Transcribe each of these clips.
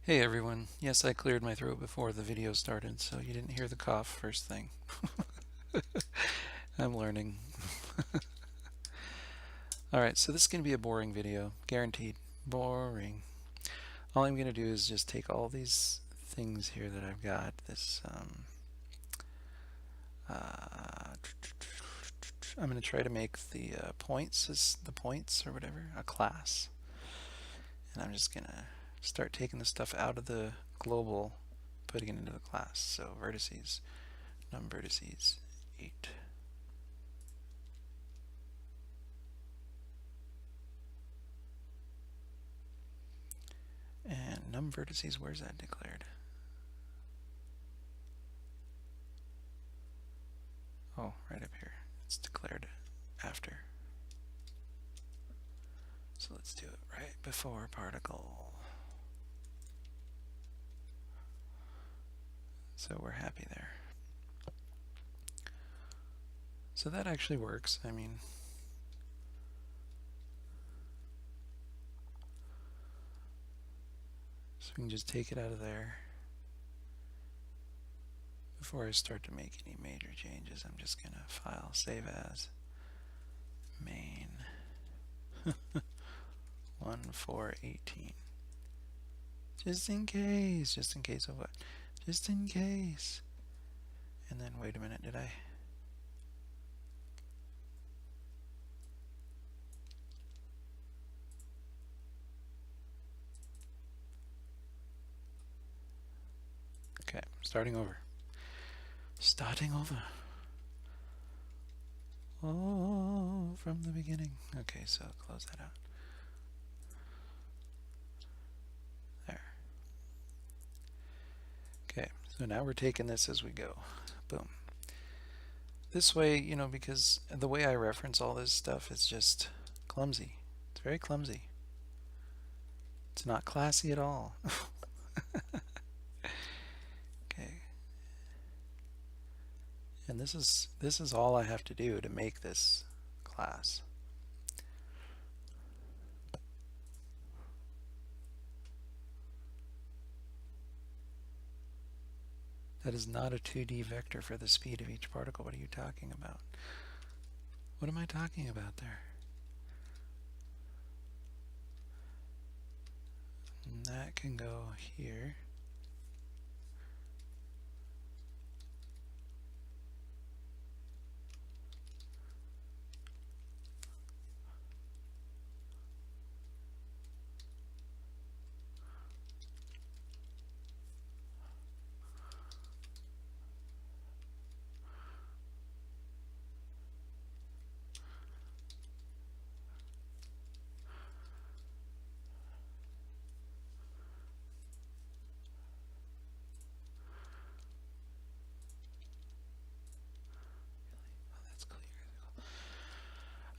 Hey everyone. Yes, I cleared my throat before the video started, so you didn't hear the cough first thing. I'm learning. Alright, so this is going to be a boring video. Guaranteed. Boring. All I'm going to do is just take all these things here that I've got. I'm going to try to make the points or whatever, a class. And I'm just going to start taking the stuff out of the global, putting it into the class. So vertices, num vertices, 8. And num vertices, where's that declared? Oh, right up here. It's declared after. So let's do it right before particle. So we're happy there. So that actually works. I mean, so we can just take it out of there. Before I start to make any major changes, I'm just going to file save as main 1418. Just in case of what? Just in case. And then wait a minute, did I? Okay, starting over. Oh, from the beginning. Okay, so close that out. There. Okay, so now we're taking this as we go. Boom. This way, you know, because the way I reference all this stuff is just clumsy. It's very clumsy. It's not classy at all. Okay. And this is all I have to do to make this class. That is not a 2D vector for the speed of each particle. What are you talking about? What am I talking about there? And that can go here.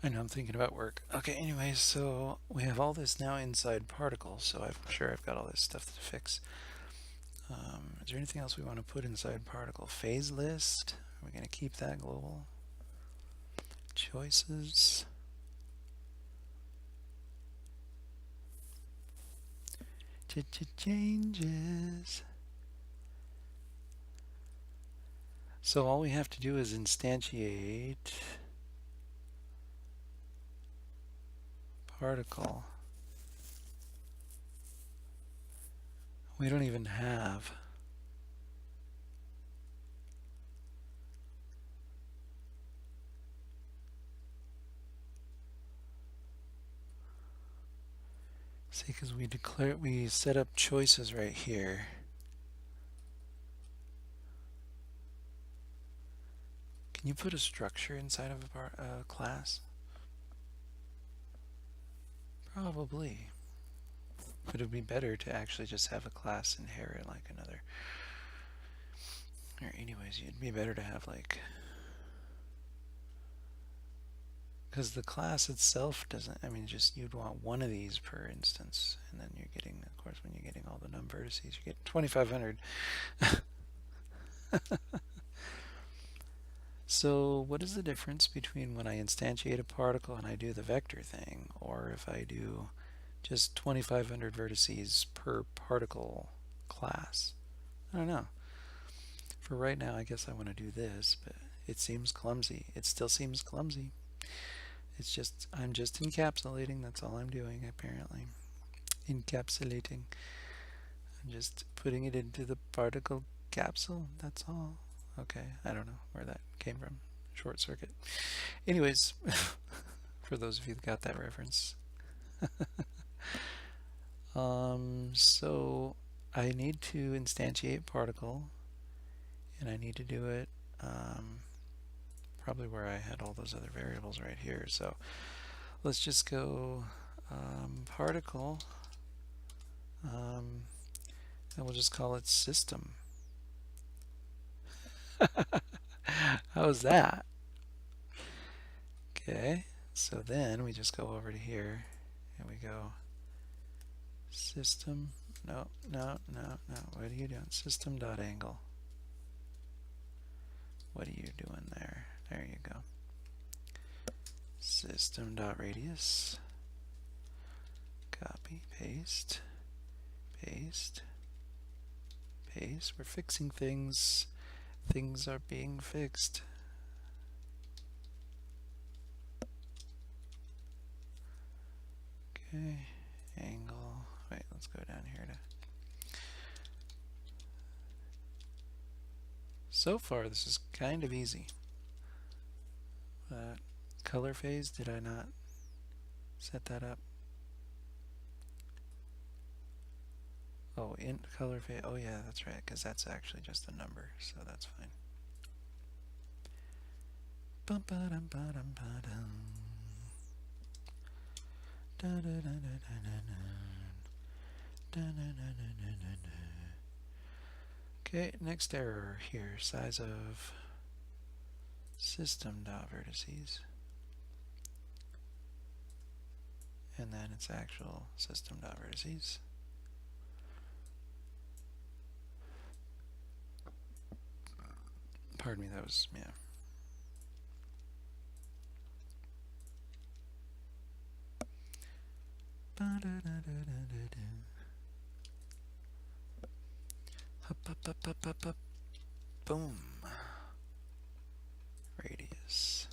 I know I'm thinking about work. Okay, anyways, so we have all this now inside particles, so I'm sure I've got all this stuff to fix. Is there anything else we want to put inside particle? Phase list. Are we going to keep that global? Choices. Changes. So all we have to do is instantiate particle. We don't even have see, because we set up choices right here. Can you put a structure inside of a class? Probably. But it would be better to actually just have a class inherit like another. Or anyways, it'd be better to have like, because the class itself doesn't, I mean, just you'd want one of these per instance, and then you're getting, of course, when you're getting all the num vertices, you get 2500. So what is the difference between when I instantiate a particle and I do the vector thing, or if I do just 2500 vertices per particle class. I don't know. For right now, I guess I want to do this, but it seems clumsy. It still seems clumsy. It's just, I'm just encapsulating. That's all I'm doing, apparently. Encapsulating. I'm just putting it into the particle capsule. That's all. Okay, I don't know where that came from. Short circuit. Anyways, for those of you that got that reference. So I need to instantiate particle, and I need to do it probably where I had all those other variables right here. So let's just go particle, and we'll just call it system. How's that? Okay, so then we just go over to here and we go system, no, what are you doing? System.angle. What are you doing there? There you go. System.radius. Copy, paste, paste, paste. We're fixing things. Things are being fixed. Okay, angle. Wait, let's go down here to. So far, this is kind of easy. Color phase, did I not set that up? Oh, in color phase. Oh yeah, that's right, because that's actually just a number, so that's fine. Bum ba dum ba dum ba dum. Da da da da da da da. Da da da da da da. Okay, next error here. Size of system.vertices. And then its actual system.vertices. Pardon me, that was, yeah. Up, up, up, up, up, up. Boom. Radius.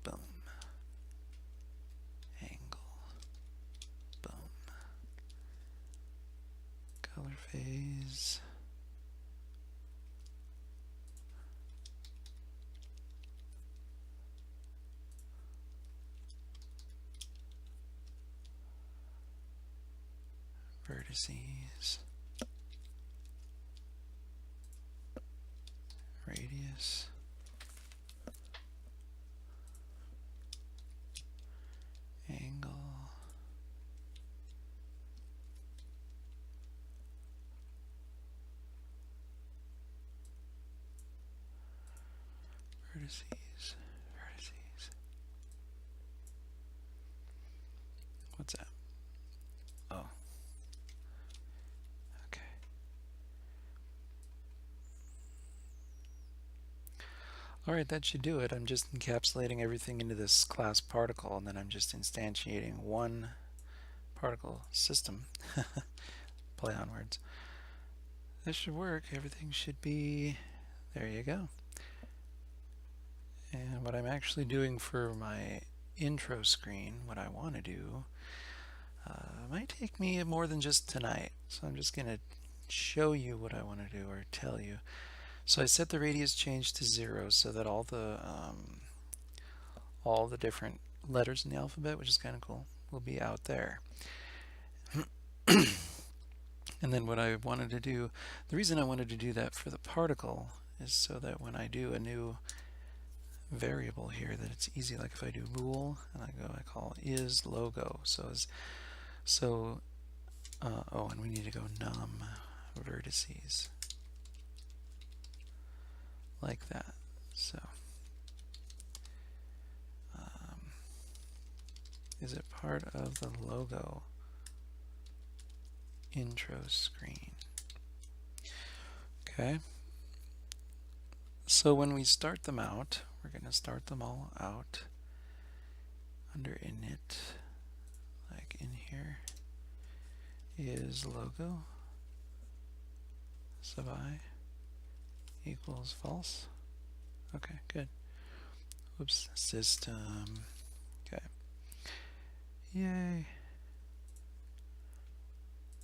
Boom. Angle. Boom. Color phase. Vertices. Radius. Angle. Vertices. Vertices. What's that? Oh. Okay. Alright, that should do it. I'm just encapsulating everything into this class particle, and then I'm just instantiating one particle system. Play on words. This should work. Everything should be... There you go. And what I'm actually doing for my intro screen, what I want to do, might take me more than just tonight. So I'm just going to show you what I want to do, or tell you. So I set the radius change to 0 so that all the different letters in the alphabet, which is kind of cool, will be out there. And then what I wanted to do, the reason I wanted to do that for the particle is so that when I do a new variable here, that it's easy. Like if I do bool and I call is logo. Oh, and we need to go num vertices like that. So is it part of the logo intro screen? Okay. So when we start them out, we're going to start them all out under init, like in here is logo. sub I equals false. Okay, good. Whoops, system. Okay. Yay.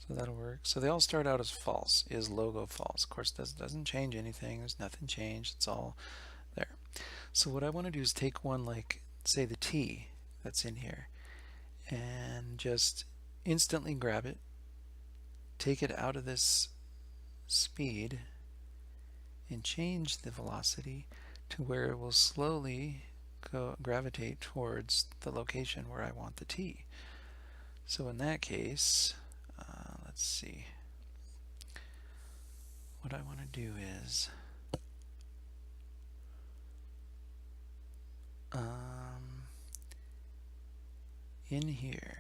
So that'll work. So they all start out as false. Is logo false? Of course, this doesn't change anything. There's nothing changed. It's all there. So what I want to do is take one like, say, the T that's in here, and just instantly grab it, take it out of this speed, and change the velocity to where it will slowly gravitate towards the location where I want the T. So in that case, let's see. What I want to do is in here.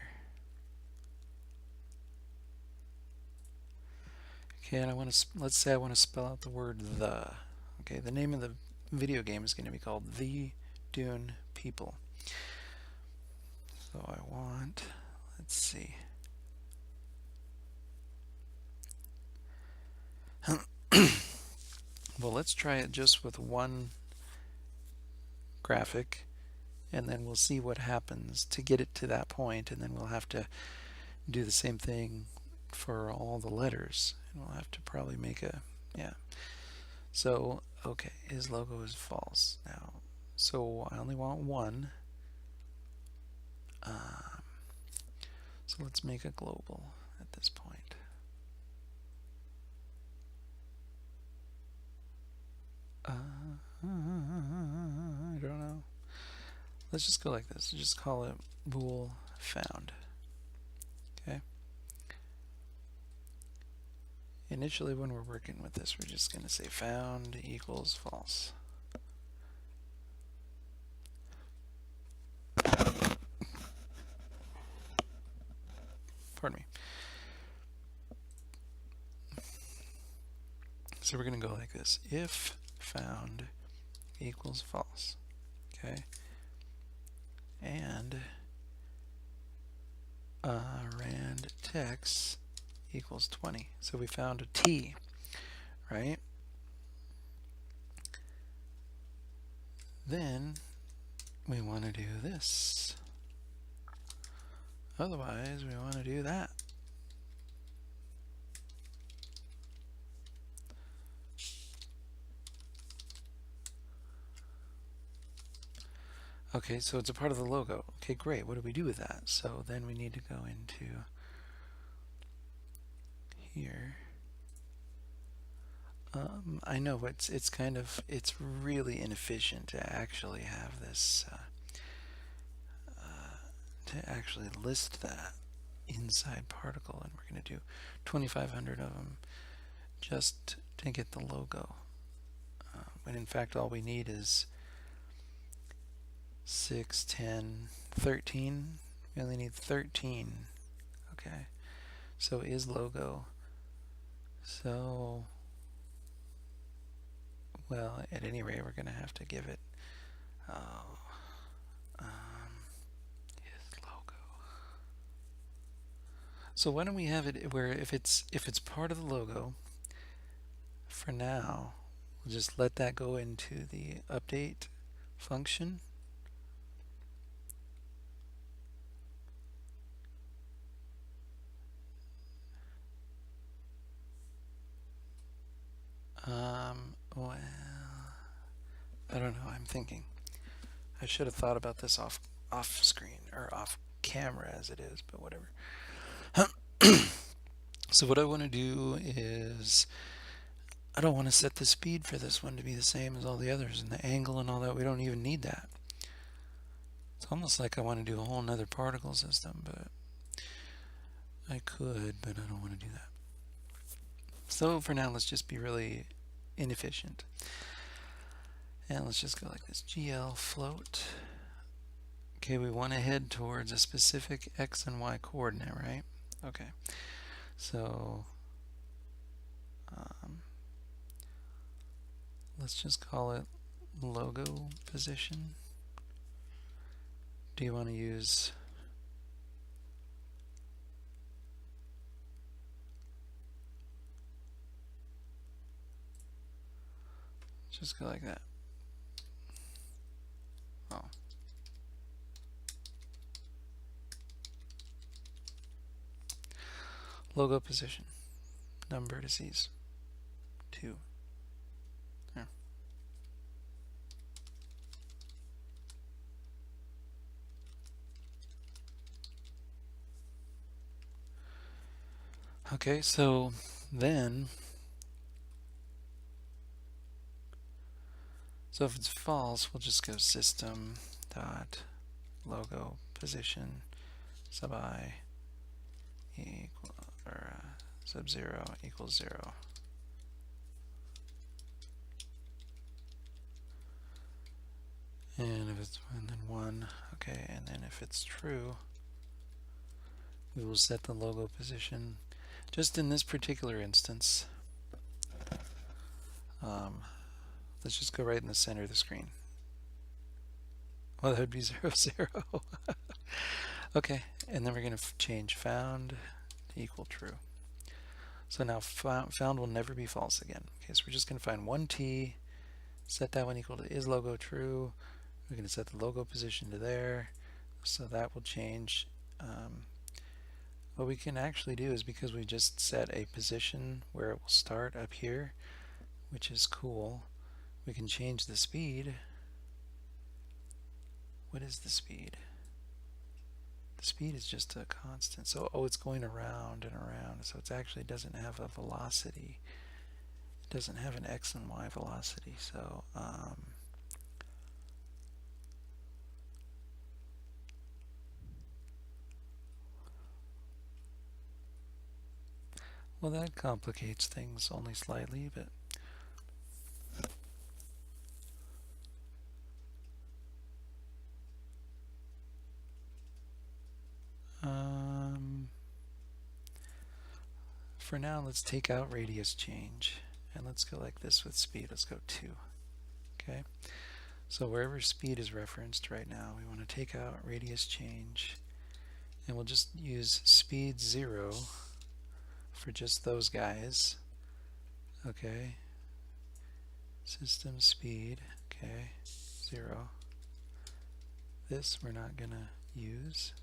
Okay, and I want to, let's say I want to spell out the word the. Okay, the name of the video game is going to be called The Dune People. So I want, let's see. Well, let's try it just with one graphic, and then we'll see what happens to get it to that point, and then we'll have to do the same thing for all the letters, and we'll have to probably make a, yeah. So, okay, his logo is false now. So I only want one. So let's make a global at this point. I don't know. Let's just go like this. Just call it bool found. Okay. Initially, when we're working with this, we're just going to say found equals false. Pardon me. So we're going to go like this. If found equals false. Okay. And rand text equals 20. So we found a T, right? Then we want to do this. Otherwise, we want to do that. Okay, so it's a part of the logo. Okay, great. What do we do with that? So then we need to go into here. I know it's kind of, it's really inefficient to actually have this, to actually list that inside particle, and we're going to do 2,500 of them just to get the logo. When in fact all we need is 6, 10, 13. We only need 13. Okay. So is logo. So, well, at any rate, we're going to have to give it is logo. So why don't we have it where if it's part of the logo, for now, we'll just let that go into the update function. Well, I don't know. I'm thinking. I should have thought about this off screen, or off camera as it is, but whatever. So what I want to do is, I don't want to set the speed for this one to be the same as all the others, and the angle and all that. We don't even need that. It's almost like I want to do a whole nother particle system, but I could, but I don't want to do that. So for now, let's just be really inefficient. And let's just go like this. GL float. Okay, we want to head towards a specific X and Y coordinate, right? Okay. So let's just call it logo position. Do you want to use Just go like that. Oh. Logo position. Number vertices. 2. There. Okay, so then, so if it's false, we'll just go system dot logo position sub I equal or sub 0 equals 0. And if it's 1, then 1. Okay, and then if it's true, we will set the logo position. Just in this particular instance, let's just go right in the center of the screen. Well, that would be 0, 0. Okay, and then we're going to change found to equal true. So now found will never be false again. Okay, so we're just going to find one T, set that one equal to is logo true. We're going to set the logo position to there, so that will change. What we can actually do is, because we just set a position where it will start up here, which is cool, we can change the speed. What is the speed? The speed is just a constant. So, it's going around and around. So it actually doesn't have a velocity. It doesn't have an x and y velocity. So, well, that complicates things only slightly, but for now, let's take out radius change, and let's go like this with speed. Let's go 2. Okay, so wherever speed is referenced right now, we want to take out radius change, and we'll just use speed 0 for just those guys. Okay, system speed, okay, 0. This we're not going to use.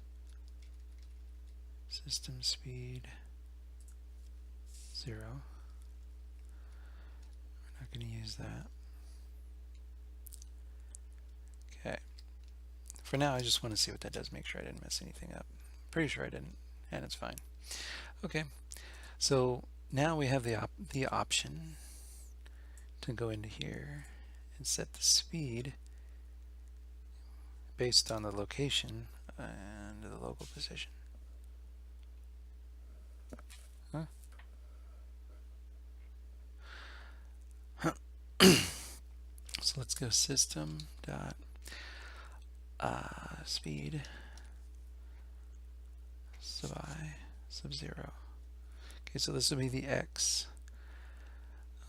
System speed 0. We're not going to use that. Okay. For now, I just want to see what that does, make sure I didn't mess anything up. Pretty sure I didn't, and it's fine. Okay, so now we have the option to go into here and set the speed based on the location and the local position. Huh? So let's go system dot speed sub I sub 0. Okay, so this will be the x.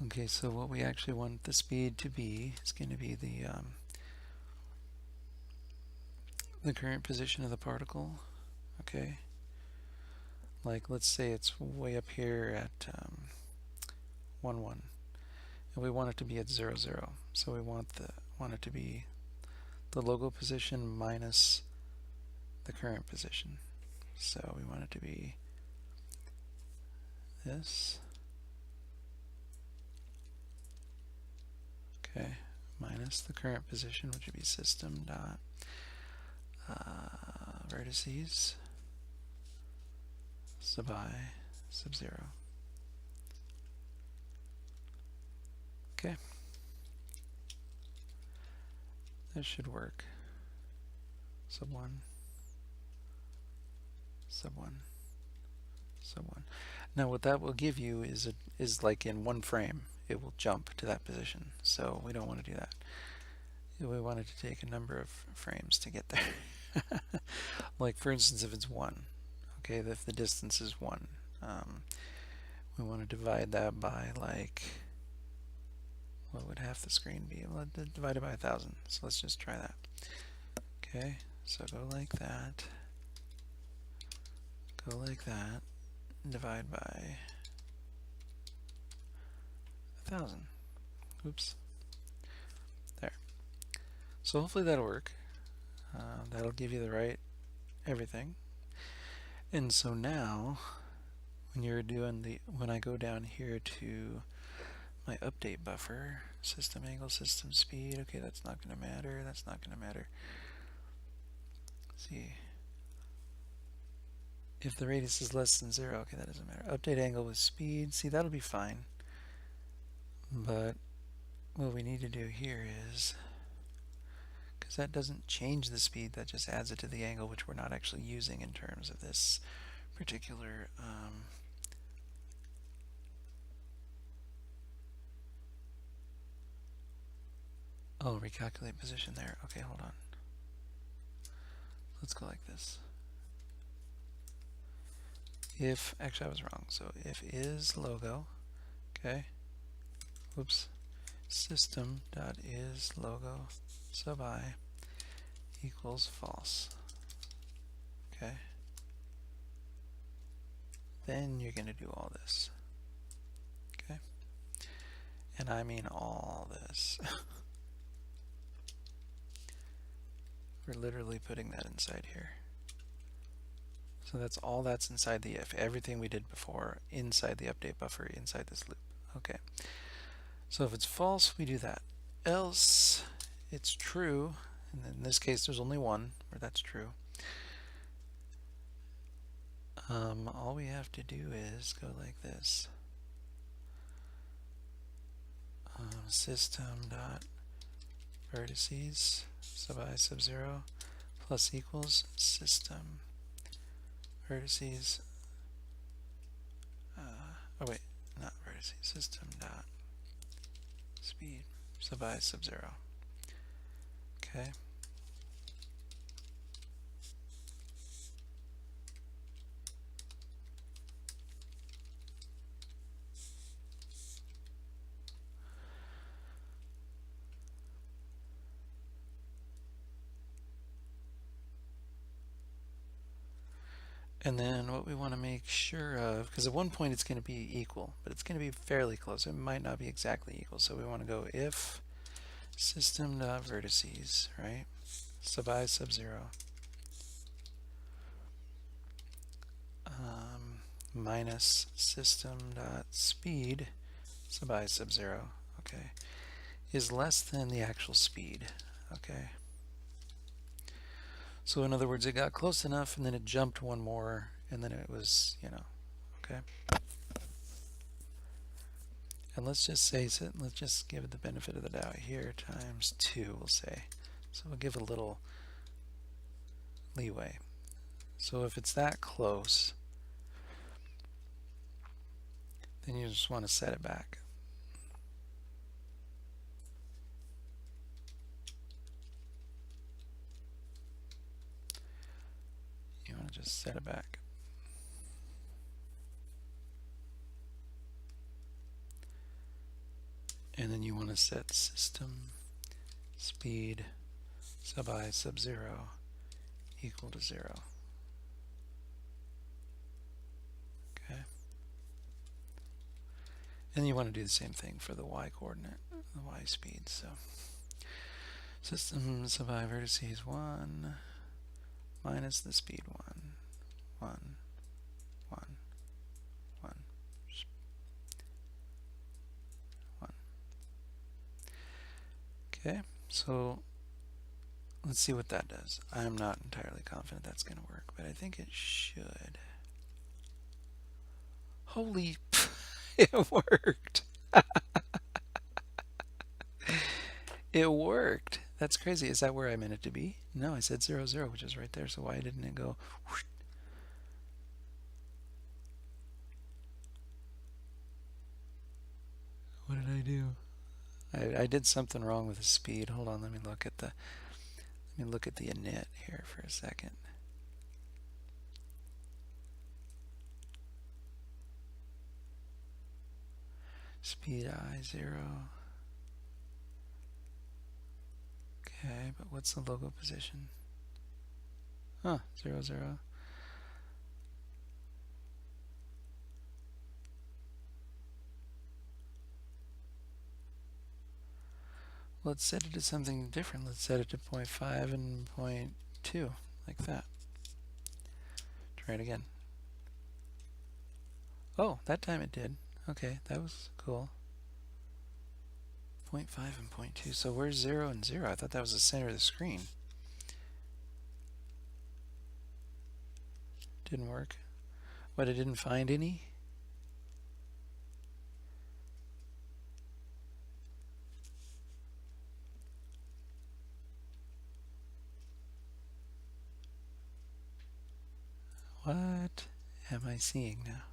Okay, so what we actually want the speed to be is going to be the current position of the particle. Okay, like let's say it's way up here at 1, 1, and we want it to be at 0, 0. So we want it to be the logo position minus the current position. So we want it to be this. Okay, minus the current position, which would be system dot vertices sub I sub 0. Okay, that should work. Sub 1, sub 1, sub 1. Now what that will give you is like in one frame it will jump to that position, so we don't want to do that. We want it to take a number of frames to get there. Like for instance, if it's 1, okay, if the distance is 1, we want to divide that by, like, what would half the screen be? Well, divide it by 1,000. So let's just try that. Okay, so go like that, divide by 1,000. Oops. So hopefully that'll work. That'll give you the right everything. And so now, when I go down here to my update buffer, system angle, system speed, okay, that's not going to matter, that's not going to matter. Let's see. If the radius is less than 0, okay, that doesn't matter. Update angle with speed, see, that'll be fine. But what we need to do here is, because that doesn't change the speed, that just adds it to the angle, which we're not actually using in terms of this particular oh, recalculate position there. Okay, hold on. Let's go like this. If, actually I was wrong, so if is logo, okay, whoops, system dot is logo sub I equals false, okay, then you're going to do all this, okay, and I mean all this. We're literally putting that inside here. So that's all that's inside the if, everything we did before inside the update buffer, inside this loop. Okay. So if it's false, we do that. Else, it's true, and in this case there's only one where that's true. All we have to do is go like this. System dot vertices sub I sub 0 plus equals system vertices, oh wait, not vertices, system dot speed sub I sub 0. Okay. And then what we want to make sure of, because at one point it's going to be equal, but it's going to be fairly close. It might not be exactly equal. So we want to go if system.vertices, right? Sub I sub 0 minus system.speed sub I sub 0, okay, is less than the actual speed, okay? So in other words, it got close enough and then it jumped one more and then it was, you know, okay? And let's just say, so let's just give it the benefit of the doubt here, times 2, we'll say. So we'll give a little leeway. So if it's that close, then you just want to set it back. You want to just set it back. And then you want to set system speed sub I sub 0 equal to 0. Okay. And you want to do the same thing for the y coordinate, the y speed. So system sub I vertices 1 minus the speed 1, 1, 1, 1, 1. Okay, so let's see what that does. I'm not entirely confident that's going to work, but I think it should. Holy, it worked. It worked. That's crazy. Is that where I meant it to be? No, I said 0, 0, which is right there. So why didn't it go whoosh? What did I do? I did something wrong with the speed. Hold on, let me look at the init here for a second. Speed I 0. Okay, but what's the logo position? Huh, 0, 0. Let's set it to something different. Let's set it to 0.5 and 0.2, like that. Try it again. Oh, that time it did. Okay, that was cool. 0.5 and 0.2. So where's 0 and 0? I thought that was the center of the screen. Didn't work. What, it didn't find any? What am I seeing now?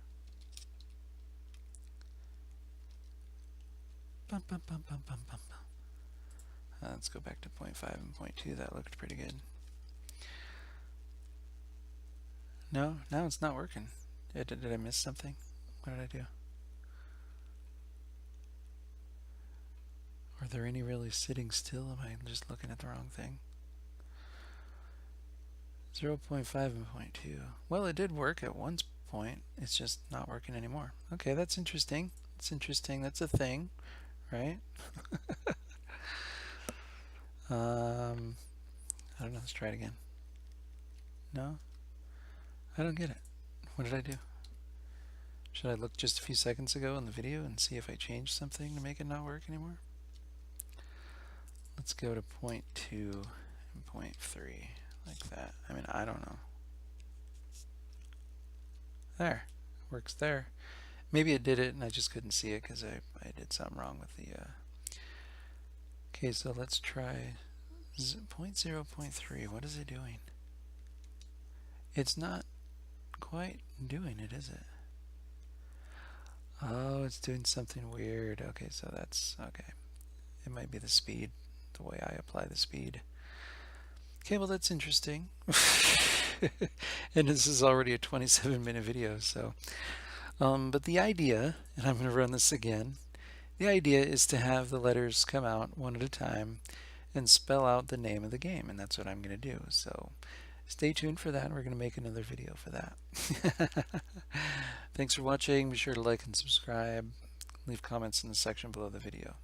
Bum, bum, bum, bum, bum, bum, bum. Let's go back to 0.5 and 0.2. That looked pretty good. No, now it's not working. Did I miss something? What did I do? Are there any really sitting still? Am I just looking at the wrong thing? 0.5 and 0.2. Well, it did work at one point. It's just not working anymore. Okay, that's interesting. That's interesting. That's a thing, right? I don't know. Let's try it again. No? I don't get it. What did I do? Should I look just a few seconds ago in the video and see if I changed something to make it not work anymore? Let's go to 0.2 and 0.3, like that. I mean, I don't know. There. Works there. Maybe it did it and I just couldn't see it because I did something wrong with the... Okay, so let's try 0.0, 0.3. What is it doing? It's not quite doing it, is it? Oh, it's doing something weird. Okay, so that's... okay. It might be the speed, the way I apply the speed. Okay, well that's interesting. And this is already a 27-minute video, so... but the idea, and I'm going to run this again, the idea is to have the letters come out one at a time and spell out the name of the game, and that's what I'm going to do. So stay tuned for that. We're going to make another video for that. Thanks for watching. Be sure to like and subscribe. Leave comments in the section below the video.